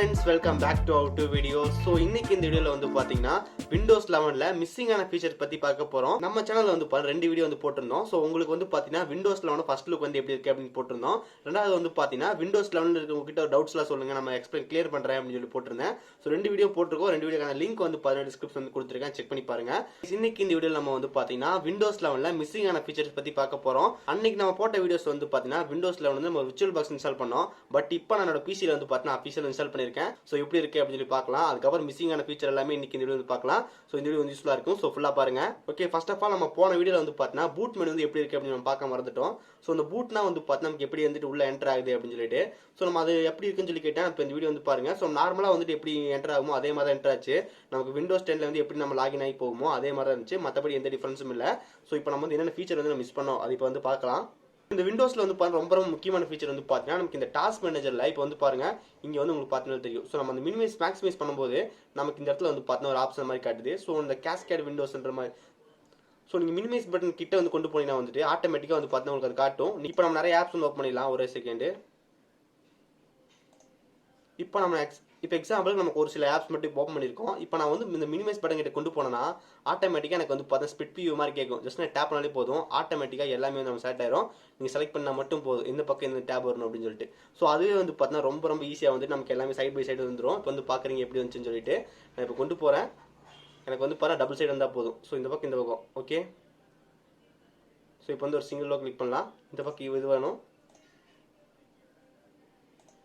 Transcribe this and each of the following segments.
friends, welcome back to our two videos. So இன்னைக்கு இந்த வீடியோல வந்து பாத்தீங்கன்னா Windows 11ல மிஸ்ஸிங் ஆன ஃபீச்சர் பத்தி பார்க்க போறோம். நம்ம சேனல்ல வந்து ரெண்டு வீடியோ வந்து போட்டுருந்தோம். சோ உங்களுக்கு வந்து பாத்தீங்கன்னா Windows 11 ஃபர்ஸ்ட் லுக் வந்து எப்படி இருக்கு அப்படினு போட்டுருந்தோம். ரெண்டாவது வந்து பாத்தீங்கன்னா Windows 11ல இருக்கவங்க கிட்ட டவுட்ஸ்லாம் சொல்லுங்க, நம்ம எக்ஸ்பிளைன் கிளியர் பண்றேன் அப்படினு சொல்லி போட்டுருந்தேன். சோ ரெண்டு வீடியோ போட்டுருக்கோம். ரெண்டு வீடியோக்கான லிங்க் வந்து டிஸ்கிரிப்ஷன் வந்து கொடுத்திருக்கேன், செக் பண்ணி பாருங்க. இன்னைக்கு இந்த வீடியோல நம்ம வந்து பாத்தீங்கன்னா Windows 11ல மிஸ்ஸிங் ஆன ஃபீச்சர்ஸ் பத்தி பார்க்க போறோம். அன்னைக்கு நம்ம போட்ட வீடியோஸ் வந்து பாத்தீங்கன்னா Windows 11 வந்து நம்ம விர்ச்சுவல் பாக்ஸ் இன்ஸ்டால் பண்ணோம். பட் இப்போ என்னோட PC ல வந்து பாத்தீங்கன்னா ஆபீஷியல் இன்ஸ்டால் பண்ணிருக்கேன். சோ எப்படி இருக்கு அப்படி சொல்லி பார்க்கலாம். அதுக்கப்புறம் மிஸ்ஸிங் ஆன ஃபீச்சர் எல்லாமே இன்னைக்கு இந்த வீடியோ வந்து பார்க்கலாம். சோ இந்த வீடியோ வந்து யூஸ்ஃபுல்லா இருக்கும். சோ ஃபுல்லா பாருங்க. ஓகே, ஃபர்ஸ்ட் ஆஃப் ஆல் நம்ம போன வீடியோல வந்து பாத்தீங்கன்னா பூட் மெனு வந்து எப்படி இருக்கு அப்படி நம்ம பார்க்க மறந்துட்டோம். சோ இந்த பூட்னா வந்து பாத்தீங்கன்னா நமக்கு எப்படி வந்துட்டு உள்ள என்டர் ஆகுது அப்படின்னு சொல்லிட்டு சோ நம்ம அது எப்படி இருக்குன்னு சொல்லி கேட்டேன். இப்போ இந்த வீடியோ வந்து பாருங்க. சோ நார்மலா வந்துட்டு எப்படி என்டர் ஆகுமோ அதே மாதிரி தான் என்டர் ஆச்சு. நமக்கு விண்டோஸ் 10ல வந்து எப்படி நம்ம லாகின் ஆகி போகுமோ அதே மாதிரி தான் இருந்துச்சு. மற்றபடி எந்த டிஃபரன்ஸும் இல்லை. சோ இப்போ நம்ம வந்து என்னென்ன ஃபீச்சர் வந்து நம்ம மிஸ் பண்ணோம் அது இப்போ வந்து பார்க்கலாம். இந்த விண்டோஸ்ல வந்து பாருங்க ரொம்ப முக்கியமான ஃபீச்சர் வந்து பாத்தீங்கன்னா நமக்கு இந்த டாஸ்க் மேனேஜர்ல இப்போ வந்து பாருங்க இங்க வந்து உங்களுக்கு பார்த்தீங்கன்னா தெரியும். சோ நம்ம அந்த மினிமைஸ் மேக்ஸிமைஸ் பண்ணும்போது நமக்கு இந்த இடத்துல வந்து பாத்தீங்கன்னா ஒரு ஆப்ஷன் மாதிரி காட்டுது. சோ இந்த கேஸ்கேட் விண்டோஸ்ன்ற மாதிரி சோ நீங்க மினிமைஸ் பட்டன் கிட்ட வந்து கொண்டு போனீங்கன்னா வந்துட்டு ஆட்டோமேட்டிக்கா வந்து பாத்தீங்கன்னா உங்களுக்கு அது காட்டும். இப்போ நம்ம நிறைய ஆப்ஸ் வந்து ஓபன் பண்ணிடலாம். ஒரே செகண்ட். இப்போ நம்ம எக்ஸாம்பிள் நமக்கு ஒரு சில ஆப்ஸ் மட்டும் ஓப்பன் பண்ணியிருக்கோம். இப்போ நான் வந்து இந்த மினிமைஸ் பட்டன் கிட்ட கொண்டு போனேன்னா ஆட்டோமேட்டிக்காக எனக்கு வந்து பார்த்தா ஸ்பிட் வியூ மாதிரி கேட்கும். ஜஸ்ட் நான் டேப் பண்ணாலே போதும், ஆட்டோமேட்டிக்காக எல்லாமே வந்து நம்ம செலக்ட் ஆயிரும். நீங்கள் செலக்ட் பண்ணால் மட்டும் போதும் இந்த பக்கம் இந்த டேப் வரணும் அப்படின்னு சொல்லிட்டு. ஸோ அதுவே வந்து பார்த்தீங்கன்னா ரொம்ப ஈஸியாக வந்து நமக்கு எல்லாமே சைட் பை சைடு வந்துடும். இப்போ வந்து பார்க்குறீங்க எப்படி வந்துச்சுன்னு சொல்லிட்டு நான் இப்போ கொண்டு போகிறேன். எனக்கு வந்து பாருங்க டபுள் சைடு வந்தால் போதும். ஸோ இந்த பக்கம் இந்த பக்கம் ஓகே. ஸோ இப்போ வந்து ஒரு சிங்கிள் லோ கிளிக் பண்ணலாம். இந்த பக்கம் இது வேணும்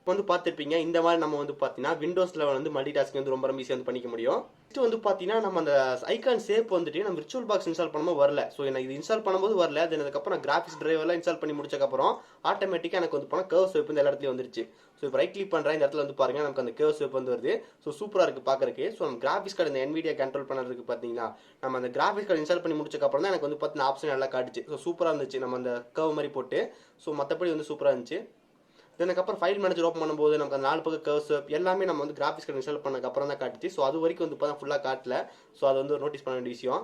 வந்து பார்த்துருப்பீங்க. இந்த மாதிரி நம்ம வந்து பார்த்தீங்கன்னா விண்டோஸ்ல வந்து மல்டி டாஸ்க் வந்து ரொம்ப ஈஸியாக வந்து பண்ணிக்க முடியும். நெக்ஸ்ட் வந்து பார்த்தீங்கன்னா நம்ம அந்த ஐகான் ஷேப் வந்துட்டு நம்ம விர்ச்சுவல் பாக்ஸ் இன்ஸ்டால் பண்ணும்போது வரல. ஸோ எனக்கு இது இன்ஸ்டால் பண்ணும்போது வரல. அதுக்கப்புறம் கிராஃபிக்ஸ் டிரைவர்லாம் இன்ஸ்டால் பண்ணி முடிச்சக்கப்புறம் ஆட்டோமேட்டிக்காக எனக்கு வந்து போனால் கர்வ் ஷேப் இந்த இடத்துல வந்துருச்சு. ஸோ இப்போ ரைட் கிளிக் பண்ணுறேன், இந்த இடத்துல வந்து பாருங்க நமக்கு அந்த கர்வ் ஷேப் வந்து வருது. ஸோ சூப்பராக இருக்குது பார்க்கறதுக்கு. ஸோ நம்ம கிராஃபிக்ஸ் கார்டு இந்த NVIDIA கண்ட்ரோல் பண்ணுறதுக்கு பார்த்தீங்கன்னா நம்ம அந்த கிராஃபிக்ஸ் கார்டு இன்ஸ்டால் பண்ணி முடிச்சக்கப்புறம் தான் எனக்கு வந்து பார்த்தீங்கன்னா ஆப்ஷன் நல்லா காட்டுச்சு. ஸோ சூப்பராக இருந்துச்சு நம்ம அந்த கர்வ் மாதிரி போட்டு. ஸோ மற்றபடி வந்து சூப்பராக இருந்துச்சு. அதுக்கப்புறம் ஃபைல் மேனேஜர் ஓப்பன் பண்ணும்போது நமக்கு அந்த 4 பக்கம் கர்வ்ஸ் எல்லாமே நம்ம வந்து கிராஃபிக்ஸ் கார்டு இன்ஸ்டால் பண்ணதுக்கு அப்புறம் தான் காட்டுச்சு. ஸோ அது வரைக்கும் வந்து பார்த்தா ஃபுல்லாக காட்டல. ஸோ அது வந்து நோட்டீஸ் பண்ண வேண்டிய விஷயம்.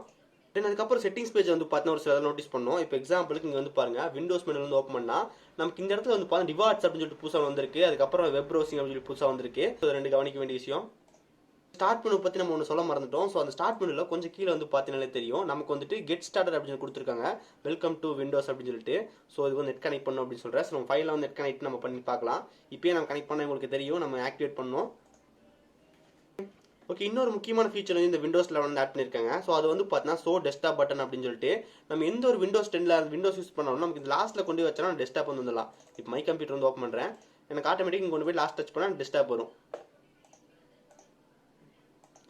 அதுக்கப்புறம் செட்டிங்ஸ் பேஜ் வந்து பார்த்தீங்கன்னா ஒரு சில நோட்டீஸ் பண்ணோம். இப்போ எக்ஸாம்பிளுக்கு இங்கே வந்து பாருங்க விண்டோஸ் மெனு வந்து ஓப்பன் பண்ணா நமக்கு இந்த இடத்துல வந்து பார்த்தா ரிவார்ட்ஸ் அப்படின்னு சொல்லிட்டு புதுசாக வந்திருக்கு. அதுக்கப்புறம் வெப் ப்ரௌசிங் அப்படின்னு சொல்லி புதுசாக வந்திருக்கு. ஸோ ரெண்டு கவனிக்க வேண்டிய விஷயம். ஸ்டார்ட் மெனு பற்றி நம்ம ஒன்று சொல்ல மறந்துட்டோம். ஸோ அந்த ஸ்டார்ட் மெனுவில் கொஞ்சம் கீழே வந்து பார்த்தீங்கன்னாலே தெரியும் நமக்கு வந்துட்டு கெட் ஸ்டார்டட் அப்படின்னு கொடுத்துருக்காங்க. வெல்கம் டு விண்டோஸ் அப்படின்னு சொல்லிட்டு. ஸோ இது வந்து நெட் கனெக்ட் பண்ணணும் அப்படின்னு சொல்கிறேன். ஸோ நம்ம ஃபைலில் வந்து நெட் கனெக்ட் நம்ம பண்ணி பார்க்கலாம். இப்போயே நம்ம கனெக்ட் பண்ண உங்களுக்கு தெரியும், நம்ம ஆக்டிவேட் பண்ணோம். ஓகே, இன்னொரு முக்கியமான ஃபீச்சர் வந்து இந்த விண்டோஸ் 11 வந்து ஆட் பண்ணியிருக்காங்க. ஸோ அது வந்து பார்த்தீங்கன்னா ஷோ டெஸ்க்டாப் பட்டன் அப்படின்னு சொல்லிட்டு நம்ம எந்த ஒரு விண்டோஸ் 10ல விண்டோஸ் யூஸ் பண்ணாலும் நமக்கு லாஸ்ட்டில் கொண்டு வச்சா டெஸ்க்டாப் வந்து வந்துடலாம். இப்போ மை கம்ப்யூட்டர் வந்து ஓப்பன் பண்ணுறேன். எனக்கு ஆட்டோமேட்டிக் கொண்டு போய் லாஸ்ட் டச் பண்ணால் டெஸ்க்டாப் வரும்.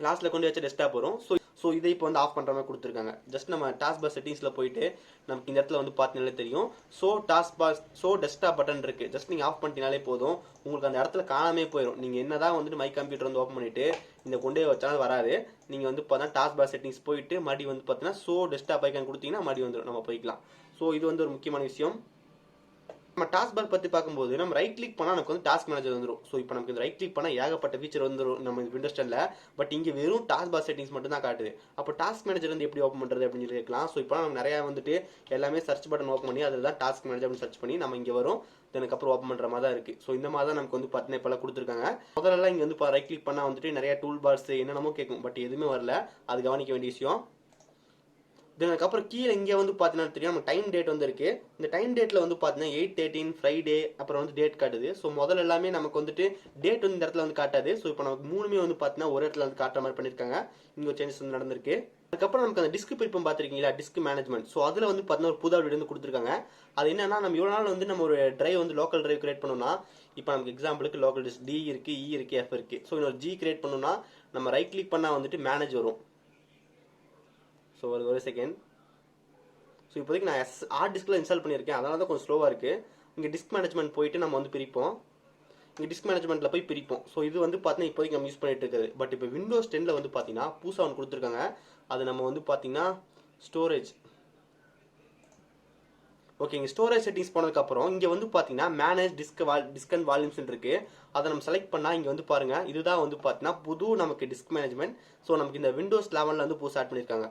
லாஸ்ட்ல கொண்டு வச்ச டெஸ்க்டாப் வரும். ஸோ இதை இப்போ வந்து ஆஃப் பண்ணுற மாதிரி கொடுத்துருக்காங்க. ஜஸ்ட் நம்ம டாஸ்க் பார் செட்டிங்ஸில் போயிட்டு நமக்கு இந்த இடத்துல வந்து பார்த்தீங்கன்னாலே தெரியும் ஷோ டெஸ்க்டாப் பட்டன் இருக்கு. ஜஸ்ட் நீங்கள் ஆஃப் பண்ணிட்டீங்கனாலே போதும், உங்களுக்கு அந்த இடத்துல காணாமே போயிடும். நீங்கள் என்னதான் வந்துட்டு மை கம்ப்யூட்டர் வந்து ஓப்பன் பண்ணிட்டு இந்த கொண்டே வச்சாலும் வராது. நீங்கள் வந்து பார்த்தா டாஸ்க் பார் செட்டிங்ஸ் போயிட்டு மறுபடி வந்து பார்த்தீங்கன்னா ஷோ டெஸ்க்டாப் ஐக்கான் கொடுத்தீங்கன்னா மறுபடி வந்துடும், நம்ம போய்க்கலாம். ஸோ இது வந்து ஒரு முக்கியமான விஷயம். நம்ம டாஸ்க் பார் பற்றி பார்க்கும்போது நம்ம ரைட் கிளிக் பண்ணால் நமக்கு வந்து டாஸ்க் மேனேஜர் வந்துடும். ஸோ இப்போ நமக்கு இந்த ரைட் கிளிக் பண்ணால் ஏகப்பட்ட ஃபீச்சர் வந்துடும் நம்ம விண்டோஸ் 10ல. பட் இங்கே வெறும் டாஸ்க் பார் செட்டிங்ஸ் மட்டும் தான் காட்டுது. அப்போ டாஸ்க் மேனேஜர் வந்து எப்படி ஓப்பன் பண்ணுறது அப்படின்னு சொல்லி கேட்கலாம். ஸோ இப்போ நம்ம நிறையா வந்துட்டு எல்லாமே சர்ச் பட்டன் ஓப்பன் பண்ணி அதில் தான் டாஸ்க் மேனேஜர் அப்படின்னு சர்ச் பண்ணி நம்ம இங்கே வரும். அதுக்கப்புறம் ஓப்பன் பண்ணுற மாதிரி தான் இருக்குது. ஸோ இந்த மாதிரி தான் நமக்கு வந்து பார்த்தீங்கன்னா இப்போலாம் கொடுத்துருக்காங்க. முதல்ல இங்கே வந்து ரைட் கிளிக் பண்ணால் வந்துட்டு நிறைய டூல் பார்ஸ் என்னென்னமோ கேட்கும். பட் எதுவுமே வரல, அது கவனிக்க வேண்டிய விஷயம். அதுக்கப்புறம் கீழே இங்கே வந்து பார்த்தீங்கன்னா தெரியும் நம்ம டைம் டேட் வந்து இருக்கு. இந்த டைம் டேட்டில் வந்து பார்த்தீங்கன்னா 8/13 ஃப்ரைடே அப்புறம் வந்து டேட் காட்டுது. ஸோ முதல்ல எல்லாமே நமக்கு வந்துட்டு டேட் வந்து இந்த இடத்துல வந்து காட்டாது. ஸோ இப்போ நமக்கு மூணுமே வந்து பார்த்தீங்கன்னா ஒரு இடத்துல வந்து காட்டுற மாதிரி பண்ணியிருக்காங்க. இங்கே ஒரு சேஞ்சஸ் வந்து நடந்திருக்கு. அதுக்கப்புறம் நமக்கு அந்த டிஸ்க் பிரிப்பம் பார்த்துருக்கீங்களா, டிஸ்க் மேனேஜ்மெண்ட். ஸோ அதில் வந்து பார்த்தீங்கன்னா ஒரு புது அப்டேட் வந்து கொடுத்துருக்காங்க. அது என்னன்னா நம்ம இவ்வளோ நாள் வந்து நம்ம ஒரு டிரைவ் வந்து லோக்கல் டிரைவ் கிரியேட் பண்ணோம்னா இப்போ நமக்கு எக்ஸாம்பிளுக்கு லோக்கல் டிஸ்க் D இருக்கு, E இருக்கு, F இருக்கு. ஸோ இன்னொரு G கிரியேட் பண்ணோம்னா நம்ம ரைட் கிளிக் பண்ணால் வந்துட்டு மேனேஜ் வரும். ஸோ ஒரு செகண்ட். ஸோ இப்போதைக்கு நான் ஹார்ட் டிஸ்கில் இன்ஸ்டால் பண்ணியிருக்கேன், அதனால தான் கொஞ்சம் ஸ்லோவாக இருக்குது. இங்கே டிஸ்க் மேனேஜ்மெண்ட் போயிட்டு நம்ம வந்து பிரிப்போம். இங்கே டிஸ்க் மேனேஜ்மெண்ட்டில் போய் பிரிப்போம். ஸோ இது வந்து பார்த்தீங்கன்னா இப்போதைக்கு நம்ம யூஸ் பண்ணிட்டு இருக்குது. பட் இப்போ விண்டோஸ் 10ல வந்து பார்த்தீங்கன்னா புதுசாக ஒன்று கொடுத்துருக்காங்க. அது நம்ம வந்து பார்த்தீங்கன்னா ஸ்டோரேஜ். ஓகே, இங்கே ஸ்டோரேஜ் செட்டிங்ஸ் போனதுக்கப்புறம் இங்கே வந்து பார்த்தீங்கன்னா மேனேஜ் டிஸ்க் அண்ட் வால்யூம்ஸ் இருக்கு. அதை நம்ம செலக்ட் பண்ணால் இங்கே வந்து பாருங்க இதுதான் வந்து பார்த்தீங்கன்னா புது நமக்கு டிஸ்க் மேனேஜ்மெண்ட். ஸோ நமக்கு இந்த விண்டோஸ் 11ல வந்து புதுசாக ஆட் பண்ணியிருக்காங்க.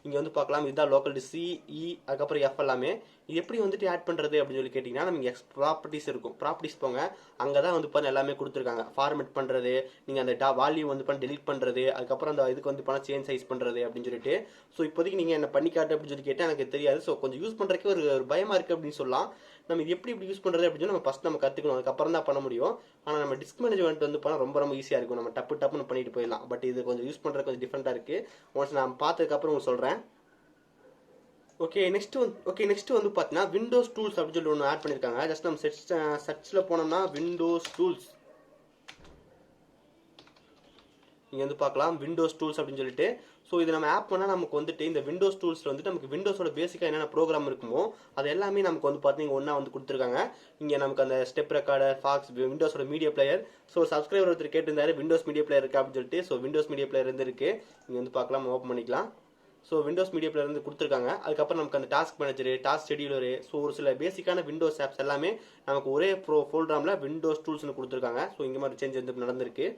இங்கே வந்து பார்க்கலாம் இதுதான் லோக்கல் டிஸ்க் C, E அதுக்கப்புறம் F எல்லாமே. இது எப்படி வந்துட்டு ஆட் பண்ணுறது அப்படின்னு சொல்லி கேட்டிங்கன்னா, நமக்கு ப்ராப்பர்ட்டிஸ் இருக்கும். ப்ராப்பர்ட்டிஸ் போங்க, அங்கே தான் வந்து பண்ண எல்லாமே கொடுத்துருக்காங்க. ஃபார்மேட் பண்ணுறது, நீங்கள் அந்த வால்யூம் வந்து பண்ண டெலிட் பண்ணுறது, அதுக்கப்புறம் அந்த இதுக்கு வந்து பண்ண சேஞ்ச் சைஸ் பண்ணுறது அப்படின்னு சொல்லிட்டு. ஸோ இப்போதைக்கு நீங்கள் என்ன பண்ணி காட்டு அப்படின்னு சொல்லி கேட்டால் எனக்கு தெரியாது. ஸோ கொஞ்சம் யூஸ் பண்ணுறதுக்கு ஒரு பயமாக இருக்குது அப்படின்னு சொல்லலாம். நம்ம இது எப்படி இப்படி யூஸ் பண்ணுறது அப்படின்னு சொல்லி நம்ம ஃபஸ்ட் நம்ம கற்றுக்கணும், அதுக்கப்புறம் தான் பண்ண முடியும். ஆனால் நம்ம டிஸ்க் மேனேஜ்மெண்ட் வந்து பண்ணால் ரொம்ப ரொம்ப ஈஸியாக இருக்கும். நம்ம டப்புன்னு பண்ணிட்டு போயிடலாம். பட் இது கொஞ்சம் யூஸ் பண்ணுறது கொஞ்சம் டிஃப்ரெண்ட்டாக இருக்குது. ஒன்ஸ் நான் பார்த்ததுக்கப்புறம் உங்களுக்கு சொல்கிறேன். ஓகே நெக்ஸ்ட் வந்து பார்த்தீங்கன்னா விண்டோஸ் டூல்ஸ் அப்படின்னு சொல்லி ஒன்று ஆட் பண்ணியிருக்காங்க. ஜஸ்ட் நம்ம சர்ச்சில் போனோம்னா விண்டோஸ் டூல்ஸ் நீங்கள் வந்து பார்க்கலாம். விண்டோஸ் டூல்ஸ் அப்படின்னு சொல்லிட்டு. ஸோ இது நம்ம ஆப் பண்ணால் நமக்கு வந்துட்டு இந்த விண்டோஸ் டூல்ஸில் வந்துட்டு நமக்கு விண்டோஸோட பேசிக்காக என்னென்ன ப்ரோக்ராம் இருக்குமோ அது எல்லாமே நமக்கு வந்து பார்த்தீங்கன்னா ஒன்றா வந்து கொடுத்துருக்காங்க. இங்கே நமக்கு அந்த ஸ்டெப் ரெக்கார்டர், ஃபாக்ஸ், விண்டோஸோட மீடியா பிளேயர். ஸோ சப்ஸ்கிரைபர் ஒருத்தர் கேட்டிருந்தாரு விண்டோஸ் மீடியா பிளேயர் இருக்கா அப்படின்னு சொல்லிட்டு. ஸோ விண்டோஸ் மீடியா பிளேயர் இருந்து இருக்கு, நீங்கள் வந்து பார்க்கலாம், ஓப்பன் பண்ணிக்கலாம். ஸோ விண்டோஸ் மீடியா பிளேயர் வந்து கொடுத்துருக்காங்க. அதுக்கப்புறம் நமக்கு அந்த டாஸ்க் மேனேஜரு, டாஸ்க் ஷெடியூலரு, ஸோ ஒரு சில பேசிக்கான விண்டோஸ் ஆப்ஸ் எல்லாமே நமக்கு ஒரே ஃபோல்டராமில் விண்டோஸ் டூல்ஸ்னு கொடுத்துருக்காங்க. ஸோ இங்கே மாதிரி சேஞ்ச் வந்து நடந்திருக்கு.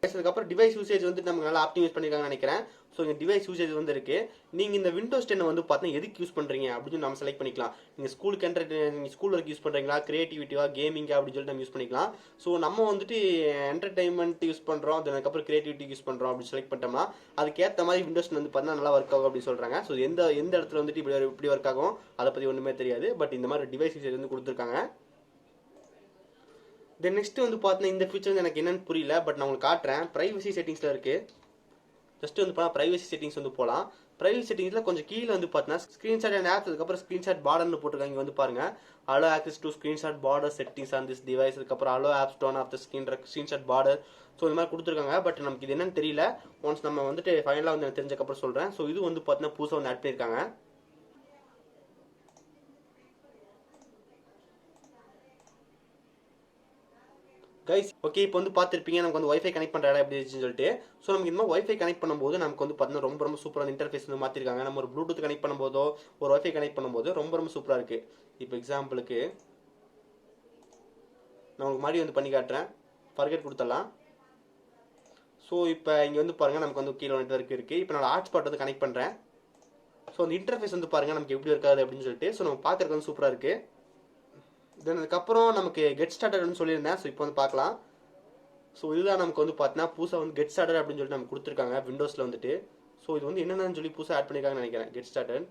அதுக்கப்புறம் டிவைஸ் யூசேஜ் வந்து நமக்கு நல்லா ஆப்டிமைஸ் பண்ணிருக்காங்கன்னு நினைக்கிறேன். ஸோ இங்கே டிவைஸ் யூசேஜ் வந்து இருக்கு. நீங்கள் இந்த விண்டோஸ் 10 வந்து பார்த்தீங்கன்னா எதுக்கு யூஸ் பண்ணுறீங்க அப்படின்னு நம்ம செலக்ட் பண்ணிக்கலாம். நீங்கள் நீங்கள் ஸ்கூல் ஒர்க் யூஸ் பண்ணுறீங்களா, கிரியேட்டிவிட்டிவா, கேமிங்கா அப்படின்னு சொல்லிட்டு நம்ம யூஸ் பண்ணிக்கலாம். ஸோ நம்ம வந்துட்டு என்டர்டைன்மெண்ட் யூஸ் பண்ணுறோம், அதுக்கப்புறம் கிரியேட்டிவிட்டி யூஸ் பண்ணுறோம் அப்படின்னு செலக்ட் பண்ணிட்டோம்னா அதுக்கேற்ற மாதிரி விண்டோஸ் வந்து பார்த்தீங்கன்னா நல்லா ஒர்க் ஆகும் அப்படின்னு சொல்கிறாங்க. ஸோ எந்த இடத்துல வந்துட்டு இப்படி ஒர்க் ஆகும் அதை பற்றி ஒன்றுமே தெரியாது. பட் இந்த மாதிரி டிவைஸ் யூசேஜ் வந்து கொடுத்துருக்காங்க. தென் நெக்ஸ்ட் வந்து பார்த்தீங்கன்னா இந்த ஃபீச்சர் வந்து எனக்கு என்னன்னு புரியல, பட் நான் உங்களுக்கு காட்டுறேன். ப்ரைவசி செட்டிங்ஸில் இருக்குது. ஜஸ்ட் வந்து பார்த்தா ப்ரைவசி செட்டிங்ஸ் வந்து போகலாம். ப்ரைவசி செட்டிங்ஸில் கொஞ்சம் கீழே வந்து பார்த்தீங்கன்னா ஸ்க்ரீன்ஷாட் அண்ட் ஆப்ஸ், அதுக்கப்புறம் ஸ்க்ரீன்ஷாட் பார்டர்னு போட்டிருக்காங்க. இங்கே வந்து பாருங்க, allow access to screenshot border settings on this device, அதுக்கப்புறம் allow apps turn off the screenshot border. So இந்த மாதிரி கொடுத்துருக்காங்க. பட் நமக்கு இது என்னன்னு தெரியல. ஒன்ஸ் நம்ம வந்துட்டு ஃபைனலாக வந்து தெரிஞ்சக்கப்புறம் சொல்கிறேன். ஸோ இது வந்து பார்த்தீங்கன்னா புதுசாக வந்து ஆட் பண்ணியிருக்காங்க. கைஸ் ஓகே, இப்போ வந்து பார்த்துருப்பீங்க நமக்கு வந்து வைஃபை கனெக்ட் பண்ணுற இடம் எப்படி இருந்துச்சுன்னு சொல்லிட்டு. ஸோ நமக்கு இந்த மாதிரி வைஃபை கனெக்ட் பண்ணும்போது நமக்கு வந்து பார்த்தீங்கன்னா ரொம்ப சூப்பரான இன்டர்ஃபேஸ் வந்து மாற்றிருக்காங்க. நம்ம ஒரு ப்ளூடூத் கனெக்ட் பண்ணும்போதோ ஒரு வைஃபை கனெக்ட் பண்ணும்போது ரொம்ப சூப்பராக இருக்குது. இப்போ எக்ஸாம்பிளுக்கு நான் உங்களுக்கு மாதிரி வந்து பண்ணி காட்டுறேன். ஃபர்கெட் கொடுத்துடலாம். ஸோ இப்போ இங்கே வந்து பாருங்கள் நமக்கு வந்து கீழே நெட்வொர்க் இருக்குது. இப்போ நான் ஹாட்ஸ்பாட் வந்து கனெக்ட் பண்ணுறேன். ஸோ அந்த இன்டர்ஃபேஸ் வந்து பாருங்கள் நமக்கு எப்படி இருக்காது அப்படின்னு சொல்லிட்டு. ஸோ நம்ம பார்க்குறதுக்கு வந்து சூப்பராக இருக்குது. தென் அதுக்கப்புறம் நமக்கு கெட் ஸ்டார்டட்னு சொல்லியிருந்தேன். ஸோ இப்போ வந்து பார்க்கலாம். ஸோ இதுதான் நமக்கு வந்து பார்த்தீங்கன்னா புதுசாக வந்து கெட் ஸ்டார்டட் அப்படின்னு சொல்லிட்டு நமக்கு கொடுத்துருக்காங்க விண்டோஸில் வந்துட்டு. ஸோ இது வந்து என்னென்னு சொல்லி புதுசாக ஆட் பண்ணியிருக்காங்கன்னு நினைக்கிறேன். Get started,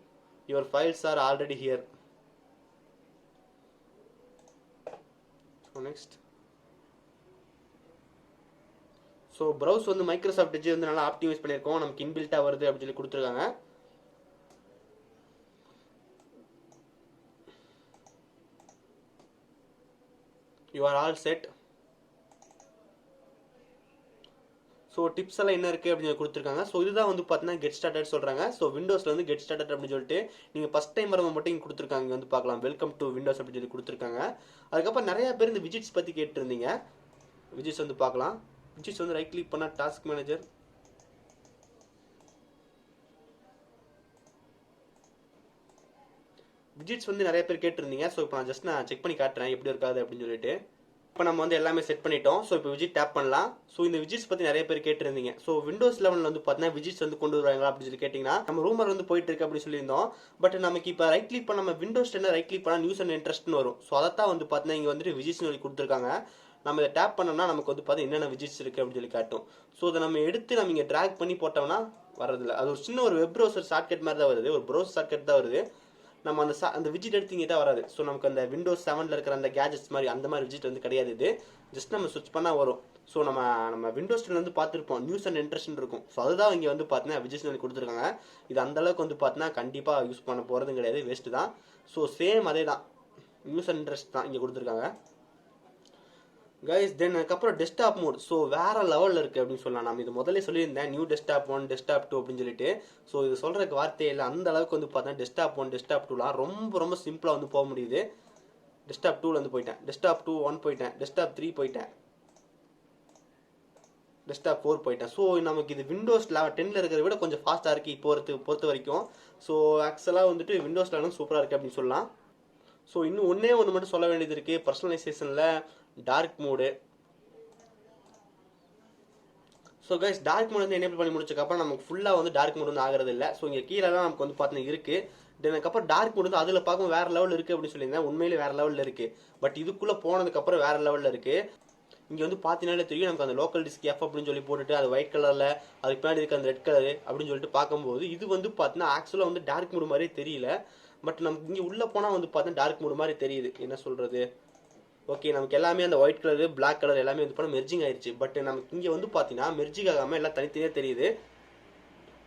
your files are already here. So next, so browse வந்து மைக்ரோசாஃப்ட் எட்ஜ் வந்து நல்லா ஆப்டிமைஸ் பண்ணியிருக்கோம். நமக்கு இன்பில்ட்டாக வருது அப்படின்னு சொல்லி கொடுத்துருக்காங்க. You are all set. So tips எல்லாம் என்ன இருக்குது அப்படின்னு கொடுத்துருக்காங்க. ஸோ இதுதான் வந்து பார்த்தீங்கன்னா கெட் ஸ்டார்டட் சொல்கிறாங்க. ஸோ விண்டோஸில் வந்து கெட் ஸ்டார்டட் அப்படின்னு சொல்லிட்டு நீங்கள் ஃபஸ்ட் டைம் வரவங்க மட்டும் இங்கே கொடுத்துருக்காங்க. இங்கே வந்து பார்க்கலாம், வெல்கம் டு விண்டோஸ் அப்படின்னு சொல்லி கொடுத்துருக்காங்க. அதுக்கப்புறம் நிறைய பேர் இந்த விஜிட்ஸ் பற்றி கேட்டுருந்தீங்க. விஜிட்ஸ் வந்து பார்க்கலாம். விஜிட்ஸ் வந்து ரைட் கிளிக் பண்ணால் டாஸ்க் மேனேஜர், விஜிட்ஸ் வந்து நிறைய பேர் கேட்டிருந்தீங்க. ஸோ இப்போ நான் செக் பண்ணி காட்டுறேன் எப்படி இருக்காது அப்படின்னு சொல்லிட்டு. இப்போ நம்ம வந்து எல்லாமே செட் பண்ணிட்டோம். ஸோ இப்போ விஜிட் டேப் பண்ணலாம். ஸோ இந்த விஜிட்ஸ் பற்றி நிறைய பேர் கேட்டிருந்தீங்க. ஸோ விண்டோஸ் 11 வந்து பார்த்தீங்கன்னா விஜிட்ஸ் வந்து கொண்டு வருவாங்க அப்படின்னு சொல்லி கேட்டிங்கன்னா நம்ம ரூமர் வந்து போயிட்டு இருக்கு அப்படின்னு சொல்லியிருந்தோம். பட் நமக்கு இப்போ ரைட் கிளிக் பண்ண நம்ம விண்டோஸ் 10 ரைட் கிளிக் பண்ணால் நியூஸ் அண்ட் இன்ட்ரெஸ்ட்னு வரும். ஸோ அதைத்தான் வந்து பார்த்தீங்கன்னா இங்கே வந்துட்டு விஜிட்ஸ் சொல்லி கொடுத்துருக்காங்க. நம்ம இதை டேப் பண்ணோம்னா நமக்கு வந்து பார்த்தீங்கன்னா என்னென்ன விஜிட்ஸ் இருக்குது அப்படின்னு சொல்லி காட்டும். ஸோ அதை நம்ம எடுத்து நம்ம இங்கே ட்ராக் பண்ணி போட்டோம்னா வரதில்லை. அது ஒரு சின்ன ஒரு வெப் ப்ரௌசர் ஷார்ட்கட் மாதிரி தான் வருது, ஒரு ப்ரௌசர் ஷார்ட்கட் தான் வருது. நம்ம அந்த விஜிட் எடுத்து இங்கே தான் வராது. ஸோ நமக்கு அந்த விண்டோஸ் 7 இருக்கிற அந்த கேஜெட்ஸ் மாதிரி அந்த மாதிரி விஜிட் வந்து கிடையாது. இது ஜஸ்ட் நம்ம ஸ்விட்ச் பண்ணால் வரும். ஸோ நம்ம விண்டோஸ் 10 வந்து பார்த்துருப்போம், நியூஸ் அண்ட் இன்ட்ரெஸ்ட் இருக்கும். ஸோ அதுதான் இங்கே வந்து பார்த்தீங்கன்னா விஜிட்ஸ் வந்து கொடுத்துருக்காங்க. இது அந்தளவுக்கு வந்து பார்த்தீங்கன்னா கண்டிப்பாக யூஸ் பண்ண போகிறதும் கிடையாது, வேஸ்ட்டு தான். ஸோ சேம் அதே தான், நியூஸ் அண்ட் இன்ட்ரெஸ்ட் தான் இங்கே கொடுத்துருக்காங்க கைஸ். தென் அதுக்கப்புறம் டெஸ்க்டாப் மோட். ஸோ வேறு லெவலில் இருக்குது அப்படின்னு சொல்லலாம். நம்ம இது முதல்ல சொல்லியிருந்தேன், நியூ டெஸ்க்டாப் 1 டெஸ்க்டாப் 2 அப்படின்னு சொல்லிட்டு. ஸோ இது சொல்கிறதுக்கு வார்த்தையே இல்லை, அந்த அளவுக்கு வந்து பார்த்தீங்கன்னா டெஸ்க்டாப் 1 டெஸ்க்டாப் 2லாம் ரொம்ப சிம்பிளாக வந்து போக முடியுது. டெஸ்க்டாப் 2 வந்து போயிட்டேன், டெஸ்க்டாப் 2 1 போயிட்டேன், டெஸ்க்டாப் 3 போயிட்டேன், டெஸ்க்டாப் 4 போயிட்டேன். ஸோ நமக்கு இது விண்டோஸ் 10 இருக்கிறத விட கொஞ்சம் ஃபாஸ்ட்டாக இருக்குது இப்போ பொறுத்த வரைக்கும். ஸோ ஆக்சுவலாக வந்துட்டு விண்டோஸ் 11 சூப்பராக இருக்குது அப்படின்னு சொல்லலாம். ஸோ இன்னும் ஒன்று மட்டும் சொல்ல வேண்டியது இருக்குது. பர்சனலைசேஷனில் dark mode. So guys dark mode வந்து எனேபிள் பண்ணி முடிச்சக்கப்புறம் நமக்கு ஃபுல்லாக வந்து டார்க் மோட் வந்து ஆகிறது இல்லை. ஸோ இங்கே கீழே தான் நமக்கு வந்து பார்த்தீங்கன்னா இருக்குது அதுக்கப்புறம் டார்க் மோட் வந்து அதில் பார்க்கும் வேற லெவல் இருக்குது அப்படின்னு சொல்லியிருந்தேன். உண்மையிலே வேற லெவலில் இருக்குது. பட் இதுக்குள்ளே போனதுக்கப்புறம் வேற லெவலில் இருக்குது. இங்கே வந்து பார்த்தீங்கன்னாலே தெரியும் நமக்கு அந்த லோக்கல் டிஸ்க் எஃப் அப்படின்னு சொல்லி போட்டுட்டு அது ஒயிட் கலரில் அதுக்கு பின்னாடி இருக்க அந்த ரெட் கலர் அப்படின்னு சொல்லிட்டு பார்க்கும்போது இது வந்து பார்த்தீங்கன்னா ஆக்சுவலாக வந்து டார்க் மோட் மாதிரியே தெரியல. பட் நமக்கு இங்கே உள்ளே போனால் வந்து பார்த்தீங்கன்னா டார்க் மோட் மாதிரி தெரியுது. என்ன சொல்கிறது, ஓகே நமக்கு எல்லாமே அந்த ஒயிட் கலரு பிளாக் கலர் எல்லாமே வந்து பண்ண மெர்ஜிங் ஆயிடுச்சு. பட் நமக்கு இங்கே வந்து பார்த்தீங்கன்னா மெர்ஜிங் ஆகாமல் எல்லாம் தனித்தனியாக தெரியுது.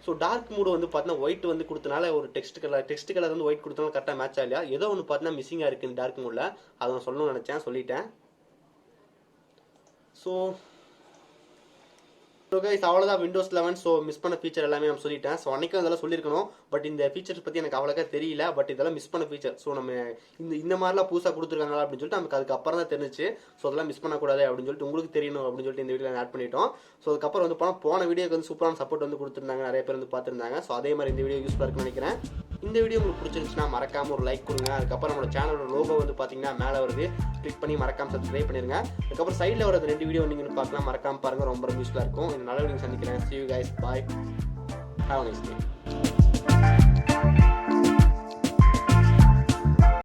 ஸோ டார்க் மூடு வந்து பார்த்தீங்கன்னா ஒயிட் வந்து கொடுத்தனால ஒரு டெக்ஸ்ட் கலர் வந்து ஒயிட் கொடுத்தனால கரெக்டாக மேட்ச் ஆகலையா, ஏதோ ஒன்று பார்த்தீங்கன்னா மிஸ்ஸிங்காக இருக்குது இந்த டார்க் மூடில். அதை நான் சொல்லணும்னு நினச்சேன், சொல்லிட்டேன். ஸோ கைஸ் அவ்வளோதான் விண்டோஸ் 11. ஸோ மிஸ் பண்ண ஃபீச்சர் எல்லாமே நம்ம சொல்லிட்டேன். ஸோ அன்றைக்கும் அதெல்லாம் சொல்லியிருக்கணும். பட் இந்த ஃபீச்சர்ஸ் பற்றி எனக்கு அவ்வளோக்கா தெரியல. பட் இதெல்லாம் மிஸ் பண்ண ஃபீச்சர். ஸோ நம்ம இந்த மாதிரிலாம் புதுசாக கொடுத்துருக்காங்களா அப்படின்னு சொல்லிட்டு நமக்கு அதுக்கப்புறம் தான் தெரிஞ்சிச்சு. ஸோ அதெல்லாம் மிஸ் பண்ணக்கூடாது அப்படின்னு சொல்லிட்டு உங்களுக்கு தெரியணும் அப்படின்னு சொல்லிட்டு இந்த வீடியோவில் ஆட் பண்ணிட்டோம். ஸோ அதுக்கப்புறம் வந்து போன வீடியோக்கு வந்து சூப்பரான சப்போர்ட் வந்து கொடுத்துருந்தாங்க, நிறைய பேர் வந்து பார்த்துருந்தாங்க. ஸோ அதே மாதிரி இந்த வீடியோ யூஸ்ஃபுல்லாக இருக்குன்னு நினைக்கிறேன். இந்த வீடியோ உங்களுக்கு பிடிச்சிருந்துச்சுன்னா மறக்காம ஒரு லைக் கொடுங்க. அதுக்கப்புறம் நம்மளோட சேனலோட லோகோ வந்து பார்த்தீங்கன்னா மேலே வருது, கிளிக் பண்ணி மறக்காம சப்ஸ்கிரைப் பண்ணிருங்க. அதுக்கப்புறம் சைடில் வர 2 வீடியோ நீங்கள் பார்க்கலாம், மறக்காம பாருங்க, ரொம்ப யூஸ்ஃபுல்லாக இருக்கும். இந்த நல்ல வீடியோ சந்திக்கிறேன். See you guys, bye, have a nice day.